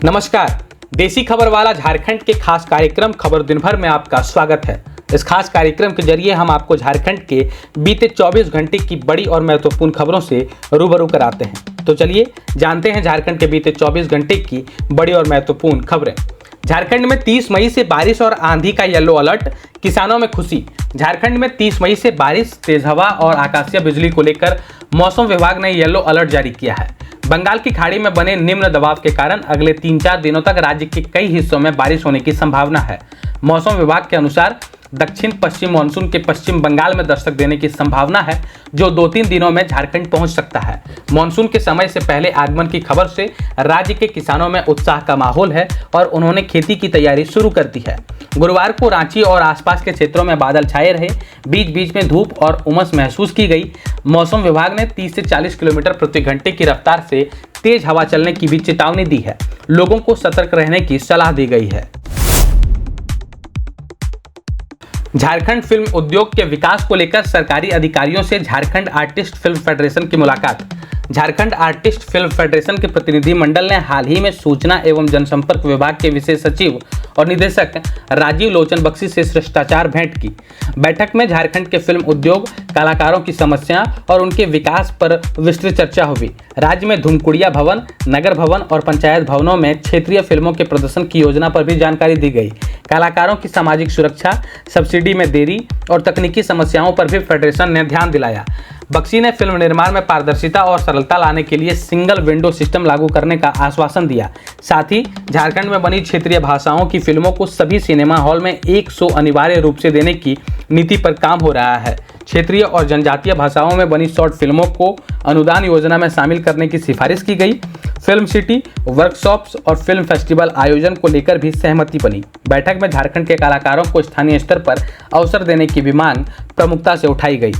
नमस्कार। देसी खबर वाला झारखंड के खास कार्यक्रम खबर दिन भर में आपका स्वागत है। इस खास कार्यक्रम के जरिए हम आपको झारखंड के बीते 24 घंटे की बड़ी और महत्वपूर्ण खबरों से रूबरू कराते हैं। तो चलिए जानते हैं झारखंड के बीते 24 घंटे की बड़ी और महत्वपूर्ण खबरें। झारखंड में 30 मई से बारिश और आंधी का येलो अलर्ट, किसानों में खुशी। झारखंड में 30 मई से बारिश, तेज हवा और आकाशीय बिजली को लेकर मौसम विभाग ने येलो अलर्ट जारी किया है। बंगाल की खाड़ी में बने निम्न दबाव के कारण अगले 3-4 दिनों तक राज्य के कई हिस्सों में बारिश होने की संभावना है। मौसम विभाग के अनुसार दक्षिण पश्चिम मानसून के पश्चिम बंगाल में दस्तक देने की संभावना है, जो 2-3 दिनों में झारखंड पहुंच सकता है। मानसून के समय से पहले आगमन की खबर से राज्य के किसानों में उत्साह का माहौल है और उन्होंने खेती की तैयारी शुरू कर दी है। गुरुवार को रांची और आसपास के क्षेत्रों में बादल छाए रहे, बीच बीच में धूप और उमस महसूस की गई। मौसम विभाग ने 30 से 40 किलोमीटर प्रति घंटे की रफ्तार से तेज हवा चलने की भी चेतावनी दी है। लोगों को सतर्क रहने की सलाह दी गई है। झारखंड फिल्म उद्योग के विकास को लेकर सरकारी अधिकारियों से झारखंड आर्टिस्ट फिल्म फेडरेशन की मुलाकात। झारखंड आर्टिस्ट फिल्म फेडरेशन के प्रतिनिधि मंडल ने हाल ही में सूचना एवं जनसंपर्क विभाग के विशेष सचिव और निदेशक राजीव लोचन बख्शी से शिष्टाचार भेंट की। बैठक में झारखंड के फिल्म उद्योग, कलाकारों की समस्या और उनके विकास पर विस्तृत चर्चा हुई। राज्य में धूमकुड़िया भवन, नगर भवन और पंचायत भवनों में क्षेत्रीय फिल्मों के प्रदर्शन की योजना पर भी जानकारी दी गई। कलाकारों की सामाजिक सुरक्षा, सब्सिडी में देरी और तकनीकी समस्याओं पर भी फेडरेशन ने ध्यान दिलाया। बख्शी ने फिल्म निर्माण में पारदर्शिता और सरलता लाने के लिए सिंगल विंडो सिस्टम लागू करने का आश्वासन दिया। साथ ही झारखंड में बनी क्षेत्रीय भाषाओं की फिल्मों को सभी सिनेमा हॉल में 1 शो अनिवार्य रूप से देने की नीति पर काम हो रहा है। क्षेत्रीय और जनजातीय भाषाओं में बनी शॉर्ट फिल्मों को अनुदान योजना में शामिल करने की सिफारिश की गई। फिल्म सिटी, वर्कशॉप्स और फिल्म फेस्टिवल आयोजन को लेकर भी सहमति बनी। बैठक में झारखंड के कलाकारों को स्थानीय स्तर पर अवसर देने की भी मांग प्रमुखता से उठाई गई।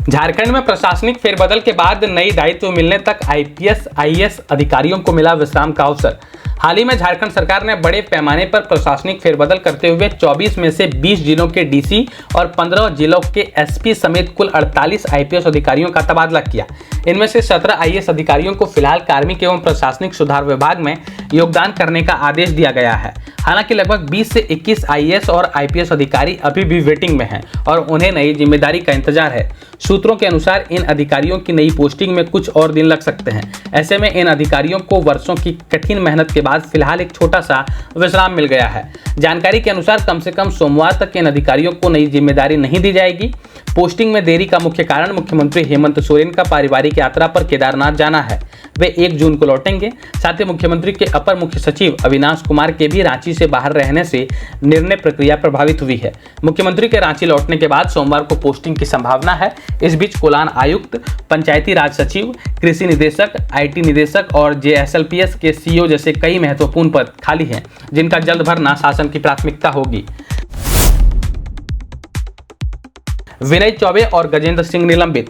झारखंड में प्रशासनिक फेरबदल के बाद नई दायित्व मिलने तक आईपीएस, आईएएस अधिकारियों को मिला विश्राम का अवसर। हाल ही में झारखंड सरकार ने बड़े पैमाने पर प्रशासनिक फेरबदल करते हुए 24 में से 20 जिलों के डीसी और 15 जिलों के एसपी समेत कुल 48 आईपीएस अधिकारियों का तबादला किया। इनमें से 17 आईएएस अधिकारियों को फिलहाल कार्मिक एवं प्रशासनिक सुधार विभाग में योगदान करने का आदेश दिया गया है। हालांकि लगभग 20 से 21 आईएएस और आईपीएस अधिकारी अभी भी वेटिंग में हैं और उन्हें नई जिम्मेदारी का इंतजार है। सूत्रों के अनुसार इन अधिकारियों की नई पोस्टिंग में कुछ और दिन लग सकते हैं। ऐसे में इन अधिकारियों को वर्षों की कठिन मेहनत के बाद फिलहाल एक छोटा सा विश्राम मिल गया है। जानकारी के अनुसार कम से कम सोमवार तक इन अधिकारियों को नई जिम्मेदारी नहीं दी जाएगी। पोस्टिंग में देरी का मुख्य कारण मुख्यमंत्री हेमंत सोरेन का पारिवारिक यात्रा पर केदारनाथ जाना है। वे 1 जून को लौटेंगे। साथ ही मुख्यमंत्री के अपर मुख्य सचिव अविनाश कुमार के भी रांची से बाहर रहने से निर्णय प्रक्रिया प्रभावित हुई है। मुख्यमंत्री के रांची लौटने के बाद सोमवार को पोस्टिंग की संभावना है। इस बीच कोलान आयुक्त, पंचायती राज सचिव, कृषि निदेशक, आईटी निदेशक और जेएसएलपीएस के सीईओ जैसे कई महत्वपूर्ण पद खाली हैं, जिनका जल्द भरना शासन की प्राथमिकता होगी। विनय चौबे और गजेंद्र सिंह निलंबित।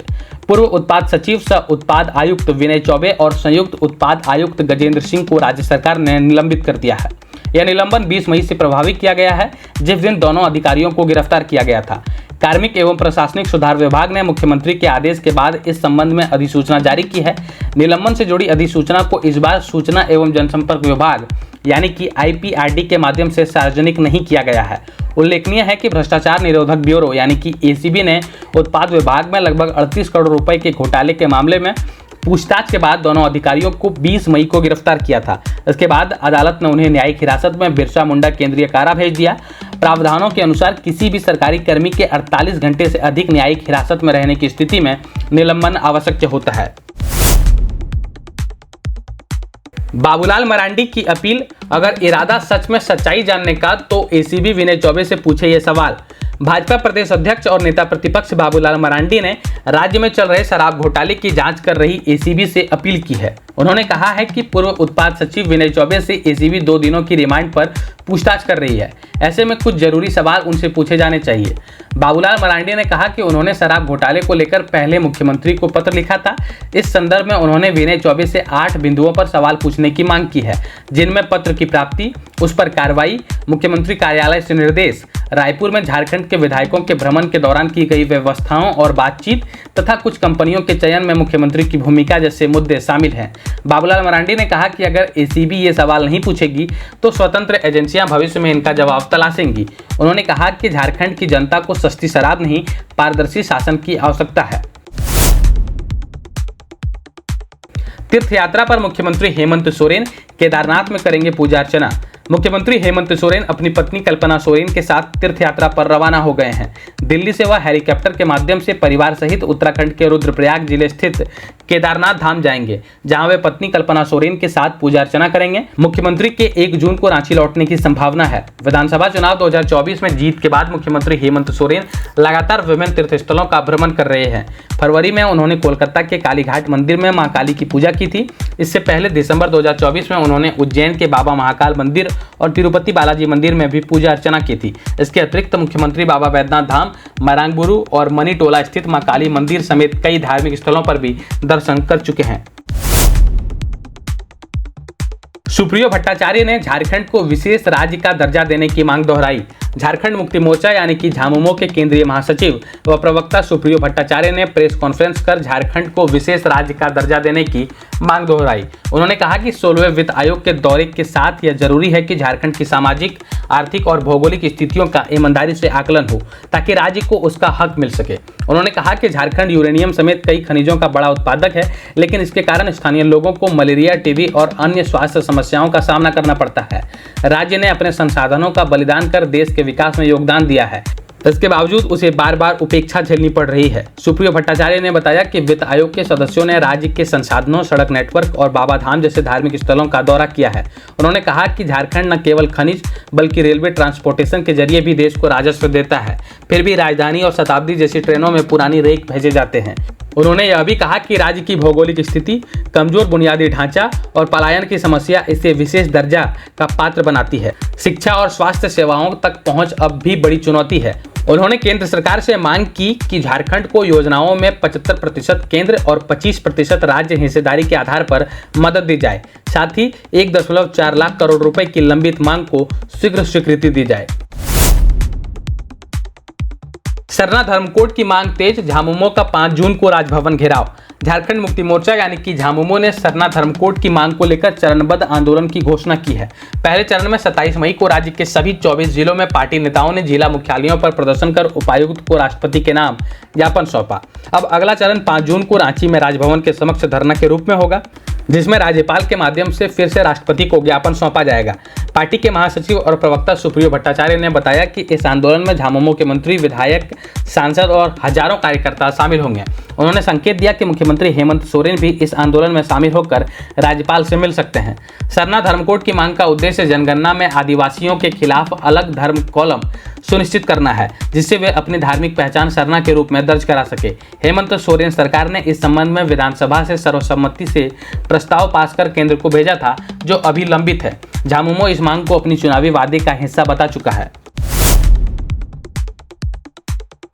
पूर्व उत्पाद सचिव सह उत्पाद आयुक्त विनय चौबे और संयुक्त उत्पाद आयुक्त गजेंद्र सिंह को राज्य सरकार ने निलंबित कर दिया है। यह निलंबन 20 मई से प्रभावी किया गया है, जिस दिन दोनों अधिकारियों को गिरफ्तार किया गया था। कार्मिक एवं प्रशासनिक सुधार विभाग ने मुख्यमंत्री के आदेश के बाद इस संबंध में अधिसूचना जारी की है। निलंबन से जुड़ी अधिसूचना को इस बार सूचना एवं जनसंपर्क विभाग यानी कि आईपीआरडी के माध्यम से सार्वजनिक नहीं किया गया है। उल्लेखनीय है कि भ्रष्टाचार निरोधक ब्यूरो यानी कि एसीबी ने उत्पाद विभाग में लगभग 38 करोड़ रुपए के घोटाले के मामले में पूछताछ के बाद दोनों अधिकारियों को 20 मई को गिरफ्तार किया था। इसके बाद अदालत ने उन्हें न्यायिक हिरासत में बिरसा मुंडा केंद्रीय कारा भेज दिया। प्रावधानों के अनुसार किसी भी सरकारी कर्मी के 48 घंटे से अधिक न्यायिक हिरासत में रहने की स्थिति में निलंबन आवश्यक होता है। बाबूलाल मरांडी की अपील, अगर इरादा सच में सच्चाई जानने का तो एसीबी विनय चौबे से पूछे ये सवाल। भाजपा प्रदेश अध्यक्ष और नेता प्रतिपक्ष बाबूलाल मरांडी ने राज्य में चल रहे शराब घोटाले की जांच कर रही एसीबी से अपील की है। उन्होंने कहा है कि पूर्व उत्पाद सचिव विनय चौबे से एसीबी 2 दिनों की रिमांड पर पूछताछ कर रही है। ऐसे में कुछ जरूरी सवाल उनसे पूछे जाने चाहिए। बाबूलाल मरांडी ने कहा कि उन्होंने शराब घोटाले को लेकर पहले मुख्यमंत्री को पत्र लिखा था। इस संदर्भ में उन्होंने विनय चौबे से 8 बिंदुओं पर सवाल पूछने की मांग की है, जिनमें पत्र की प्राप्ति, उस पर कार्रवाई, मुख्यमंत्री कार्यालय से निर्देश, रायपुर में झारखंड के विधायकों के भ्रमण के दौरान की गई व्यवस्थाओं और बातचीत तथा कुछ कंपनियों के चयन में मुख्यमंत्री की भूमिका जैसे मुद्दे शामिल हैं। बाबूलाल मरांडी ने कहा कि अगर एसीबी ये सवाल नहीं पूछेगी तो स्वतंत्र एजेंसियां भविष्य में इनका जवाब तलाशेंगी। उन्होंने कहा कि झारखंड की जनता को सस्ती शराब नहीं, पारदर्शी शासन की आवश्यकता है। तीर्थ यात्रा पर मुख्यमंत्री हेमंत सोरेन केदारनाथ में करेंगे पूजा अर्चना। मुख्यमंत्री हेमंत सोरेन अपनी पत्नी कल्पना सोरेन के साथ तीर्थ यात्रा पर रवाना हो गए हैं। दिल्ली से वह हेलीकॉप्टर के माध्यम से परिवार सहित उत्तराखंड के रुद्रप्रयाग जिले स्थित केदारनाथ धाम जाएंगे, जहां वे पत्नी कल्पना सोरेन के साथ पूजा अर्चना करेंगे। मुख्यमंत्री के 1 जून को रांची लौटने की संभावना है। विधानसभा चुनाव 2024 में जीत के बाद मुख्यमंत्री हेमंत सोरेन लगातार विभिन्न तीर्थ स्थलों का भ्रमण कर रहे हैं। फरवरी में उन्होंने कोलकाता के कालीघाट मंदिर में मां काली की पूजा की थी। इससे पहले दिसंबर 2024 में उन्होंने उज्जैन के बाबा महाकाल मंदिर और तिरुपति बालाजी मंदिर में भी पूजा अर्चना की थी। इसके अतिरिक्त मुख्यमंत्री बाबा बैद्यनाथ धाम, मरांगबुरु और मनीटोला स्थित मां काली मंदिर समेत कई धार्मिक स्थलों पर भी दर्शन कर चुके हैं। सुप्रियो भट्टाचार्य ने झारखंड को विशेष राज्य का दर्जा देने की मांग दोहराई। झारखंड मुक्ति मोर्चा यानी कि झामुमो के केंद्रीय महासचिव व प्रवक्ता सुप्रियो भट्टाचार्य ने प्रेस कॉन्फ्रेंस कर झारखंड को विशेष राज्य का दर्जा देने की मांग दोहराई। उन्होंने कहा कि 16वें वित्त आयोग के दौरे के साथ यह जरूरी है कि झारखंड की सामाजिक, आर्थिक और भौगोलिक स्थितियों का ईमानदारी से आकलन हो ताकि राज्य को उसका हक मिल सके। उन्होंने कहा कि झारखंड यूरेनियम समेत कई खनिजों का बड़ा उत्पादक है, लेकिन इसके कारण स्थानीय लोगों को मलेरिया, टीबी और अन्य स्वास्थ्य समस्याओं का सामना करना पड़ता है। राज्य ने अपने संसाधनों का बलिदान कर देश के विकास में योगदान दिया है, इसके बावजूद उसे बार बार उपेक्षा झेलनी पड़ रही है। सुप्रियो भट्टाचार्य ने बताया कि वित्त आयोग के सदस्यों ने राज्य के संसाधनों, सड़क नेटवर्क और बाबा धाम जैसे धार्मिक स्थलों का दौरा किया है। उन्होंने कहा कि झारखंड न केवल खनिज बल्कि रेलवे ट्रांसपोर्टेशन के जरिए भी देश को राजस्व देता है, फिर भी राजधानी और शताब्दी जैसी ट्रेनों में पुरानी रेक भेजे जाते हैं। उन्होंने यह भी कहा कि राज्य की भौगोलिक स्थिति, कमजोर बुनियादी ढांचा और पलायन की समस्या इसे विशेष दर्जा का पात्र बनाती है। शिक्षा और स्वास्थ्य सेवाओं तक पहुंच अब भी बड़ी चुनौती है। उन्होंने केंद्र सरकार से मांग की कि झारखंड को योजनाओं में 75% केंद्र और 25% राज्य हिस्सेदारी के आधार पर मदद दी जाए। साथ ही 1.4 लाख करोड़ रुपए की लंबित मांग को शीघ्र स्वीकृति दी जाए। सरना धर्मकोड की मांग तेज, झामुमो का 5 जून को राजभवन घेराव। झारखंड मुक्ति मोर्चा यानी कि झामुमो ने सरना धर्मकोड की मांग को लेकर चरणबद्ध आंदोलन की घोषणा की है। पहले चरण में 27 मई को राज्य के सभी 24 जिलों में पार्टी नेताओं ने जिला मुख्यालयों पर प्रदर्शन कर उपायुक्त को राष्ट्रपति के नाम ज्ञापन सौंपा। अब अगला चरण 5 जून को रांची में राजभवन के समक्ष धरना के रूप में होगा, जिसमें राज्यपाल के माध्यम से फिर से राष्ट्रपति को ज्ञापन सौंपा जाएगा। पार्टी के महासचिव और प्रवक्ता सुप्रियो भट्टाचार्य ने बताया कि इस आंदोलन में झामुमो के मंत्री, विधायक, सांसद और हजारों कार्यकर्ता शामिल होंगे। उन्होंने संकेत दिया कि मुख्यमंत्री हेमंत सोरेन भी इस आंदोलन में शामिल होकर राज्यपाल से मिल सकते हैं। सरना धर्मकोड की मांग का उद्देश्य जनगणना में आदिवासियों के खिलाफ अलग धर्म कॉलम सुनिश्चित करना है, जिससे वे अपनी धार्मिक पहचान सरना के रूप में दर्ज करा सके। हेमंत सोरेन सरकार ने इस संबंध में विधानसभा से सर्वसम्मति से प्रस्ताव पास कर केंद्र को भेजा था, जो अभी लंबित है। झामुमो इस मांग को अपनी चुनावी वादे का हिस्सा बता चुका है।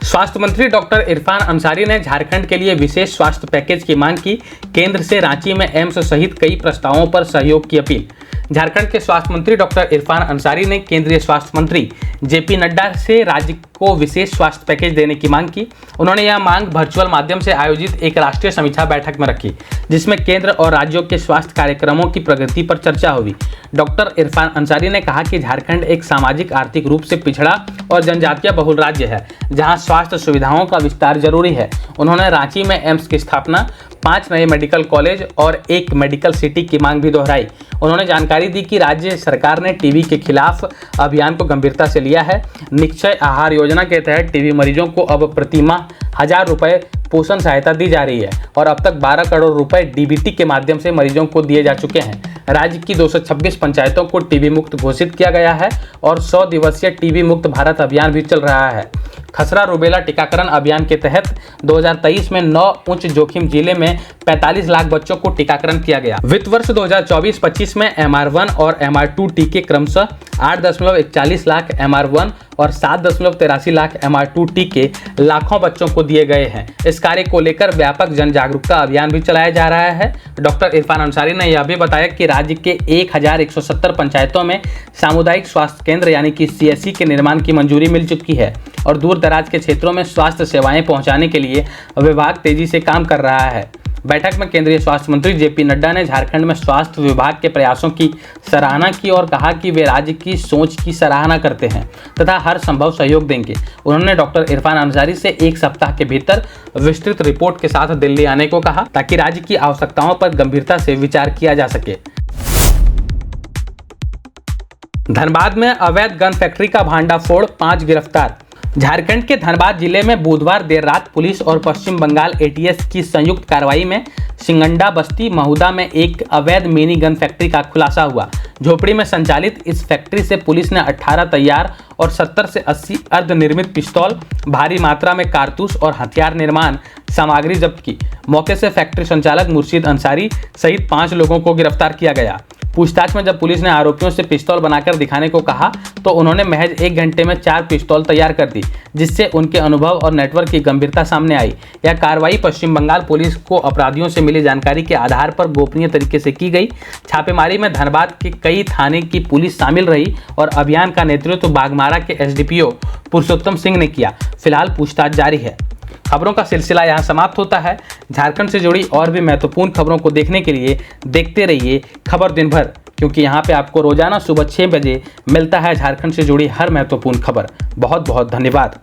स्वास्थ्य मंत्री डॉक्टर इरफान अंसारी ने झारखंड के लिए विशेष स्वास्थ्य पैकेज की मांग की। केंद्र से रांची में एम्स सहित कई प्रस्तावों पर सहयोग की अपील। झारखंड के स्वास्थ्य मंत्री डॉक्टर इरफान अंसारी ने केंद्रीय स्वास्थ्य मंत्री जेपी नड्डा से राज्य को विशेष स्वास्थ्य पैकेज देने की मांग की। उन्होंने यह मांग वर्चुअल माध्यम से आयोजित एक राष्ट्रीय समीक्षा बैठक में रखी, जिसमें केंद्र और राज्यों के स्वास्थ्य कार्यक्रमों की प्रगति पर चर्चा हुई। डॉक्टर इरफान अंसारी ने कहा कि झारखंड एक सामाजिक आर्थिक रूप से पिछड़ा और जनजातीय बहुल राज्य है, जहां स्वास्थ्य सुविधाओं का विस्तार जरूरी है। उन्होंने रांची में एम्स की स्थापना, 5 नए मेडिकल कॉलेज और 1 मेडिकल सिटी की मांग भी दोहराई। उन्होंने जानकारी दी कि राज्य सरकार ने टीबी के खिलाफ अभियान को गंभीरता से लिया है। निक्षय आहार योजना के तहत टीबी मरीजों को अब प्रतिमाह 1000 रुपये पोषण सहायता दी जा रही है और अब तक 12 करोड़ रुपए डीबीटी के माध्यम से मरीजों को दिए जा चुके हैं। राज्य की 226 पंचायतों को टीबी मुक्त घोषित किया गया है और 100 दिवसीय टीबी मुक्त भारत अभियान भी चल रहा है। खसरा रुबेला टीकाकरण अभियान के तहत 2023 में 9 उच्च जोखिम जिले में 45 लाख बच्चों को टीकाकरण किया गया। वित्त वर्ष 2024-25 में MR1 और MR2 टीके क्रमशः 8.41 लाख MR1 और 7.83 लाख MR2 टीके लाखों बच्चों को दिए गए हैं। इस कार्य को लेकर व्यापक जन जागरूकता अभियान भी चलाया जा रहा है। डॉक्टर इरफान अंसारी ने यह भी बताया कि राज्य के 1170 पंचायतों में सामुदायिक स्वास्थ्य केंद्र यानी कि CSC के निर्माण की मंजूरी मिल चुकी है और दूर दराज के क्षेत्रों में स्वास्थ्य सेवाएं पहुंचाने के लिए विभाग तेजी से काम कर रहा है। बैठक में केंद्रीय स्वास्थ्य मंत्री JP नड्डा ने झारखंड में स्वास्थ्य विभाग के प्रयासों की सराहना की और कहा कि वे राज्य की सोच की सराहना करते हैं तथा हर संभव सहयोग देंगे। उन्होंने डॉक्टर इरफान अंसारी से 1 सप्ताह के भीतर विस्तृत रिपोर्ट के साथ दिल्ली आने को कहा ताकि राज्य की आवश्यकताओं पर गंभीरता से विचार किया जा सके। धनबाद में अवैध गन फैक्ट्री का भांडाफोड़, 5 गिरफ्तार। झारखंड के धनबाद जिले में बुधवार देर रात पुलिस और पश्चिम बंगाल ATS की संयुक्त कार्रवाई में सिंगंडा बस्ती महुदा में एक अवैध मिनी गन फैक्ट्री का खुलासा हुआ। झोपड़ी में संचालित इस फैक्ट्री से पुलिस ने 18 तैयार और 70 से 80 अर्धनिर्मित पिस्तौल, भारी मात्रा में कारतूस और हथियार निर्माण सामग्री जब्त की। मौके से फैक्ट्री संचालक मुर्शीद अंसारी सहित 5 लोगों को गिरफ्तार किया गया। पूछताछ में जब पुलिस ने आरोपियों से पिस्तौल बनाकर दिखाने को कहा तो उन्होंने महज 1 घंटे में 4 पिस्तौल तैयार कर दी, जिससे उनके अनुभव और नेटवर्क की गंभीरता सामने आई। यह कार्रवाई पश्चिम बंगाल पुलिस को अपराधियों से मिली जानकारी के आधार पर गोपनीय तरीके से की गई। छापेमारी में धनबाद के कई थाने की पुलिस शामिल रही और अभियान का नेतृत्व बाघमारा के SDPO पुरुषोत्तम सिंह ने किया। फिलहाल पूछताछ जारी है। खबरों का सिलसिला यहाँ समाप्त होता है। झारखंड से जुड़ी और भी महत्वपूर्ण खबरों को देखने के लिए देखते रहिए खबर दिन भर, क्योंकि यहाँ पे आपको रोजाना सुबह 6 बजे मिलता है झारखंड से जुड़ी हर महत्वपूर्ण खबर। बहुत बहुत धन्यवाद।